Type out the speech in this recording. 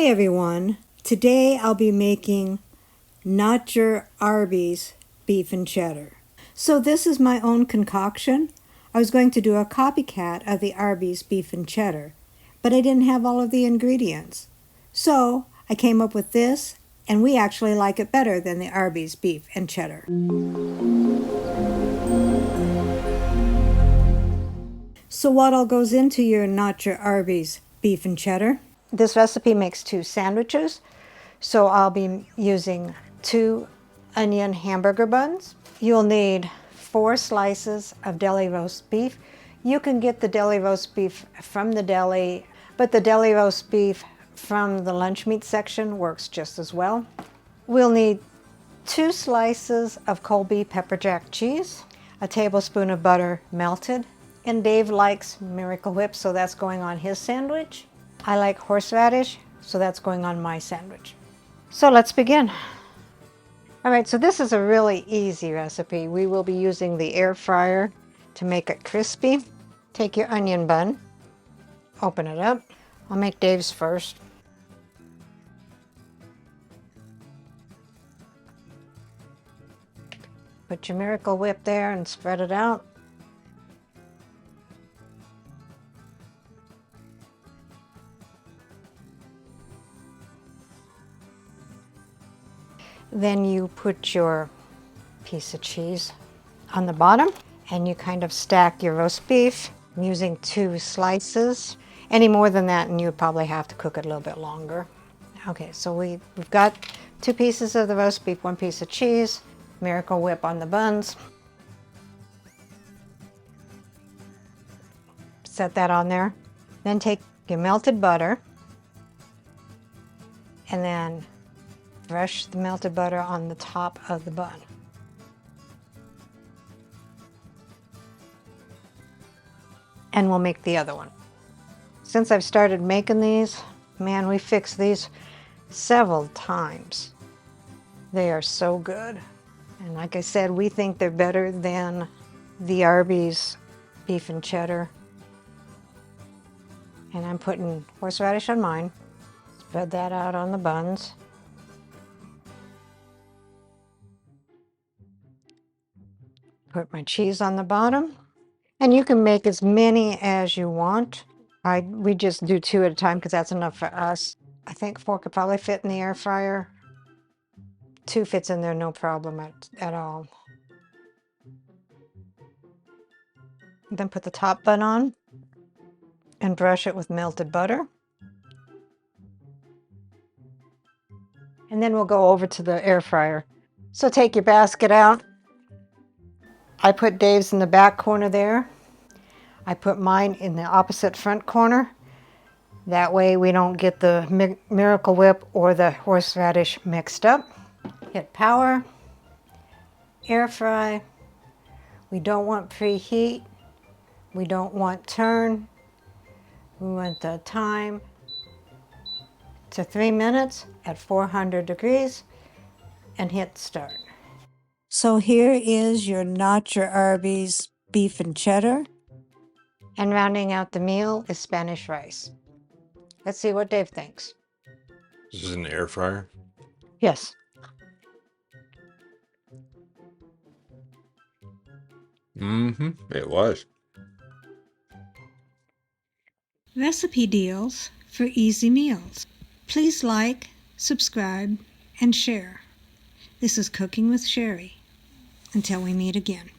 Hi everyone. Today I'll be making not your Arby's beef and cheddar. So this is my own concoction. I was going to do a copycat of the Arby's beef and cheddar, but I didn't have all of the ingredients. So I came up with this, and we actually like it better than the Arby's beef and cheddar. So what all goes into your not your Arby's beef and cheddar? This recipe makes 2 sandwiches, so I'll be using 2 onion hamburger buns. You'll need 4 slices of deli roast beef. You can get the deli roast beef from the deli, but the deli roast beef from the lunch meat section works just as well. We'll need 2 slices of Colby pepper jack cheese, a tablespoon of butter melted, and Dave likes Miracle Whip, so that's going on his sandwich. I like horseradish, so that's going on my sandwich. So let's begin. All right, so this is a really easy recipe. We will be using the air fryer to make it crispy. Take your onion bun, open it up. I'll make Dave's first. Put your Miracle Whip there and spread it out. Then you put your piece of cheese on the bottom, and you kind of stack your roast beef. I'm using 2 slices. Any more than that, and you would probably have to cook it a little bit longer. Okay, so we've got 2 pieces of the roast beef, 1 piece of cheese, Miracle Whip on the buns. Set that on there. Then take your melted butter, and then brush the melted butter on the top of the bun. And we'll make the other one. Since I've started making these, man, we fixed these several times. They are so good. And like I said, we think they're better than the Arby's beef and cheddar. And I'm putting horseradish on mine. Spread that out on the buns. Put my cheese on the bottom. And you can make as many as you want. We just do 2 at a time because that's enough for us. I think 4 could probably fit in the air fryer. 2 fits in there, no problem at all. Then put the top bun on and brush it with melted butter. And then we'll go over to the air fryer. So take your basket out. I put Dave's in the back corner there. I put mine in the opposite front corner. That way we don't get the Miracle Whip or the horseradish mixed up. Hit power, air fry. We don't want preheat. We don't want turn. We want the time to 3 minutes at 400 degrees and hit start. So here is your not your Arby's beef and cheddar. And rounding out the meal is Spanish rice. Let's see what Dave thinks. This is an air fryer? Yes. It was. Recipe deals for easy meals. Please like, subscribe, and share. This is Cooking with Sherry. Until we meet again.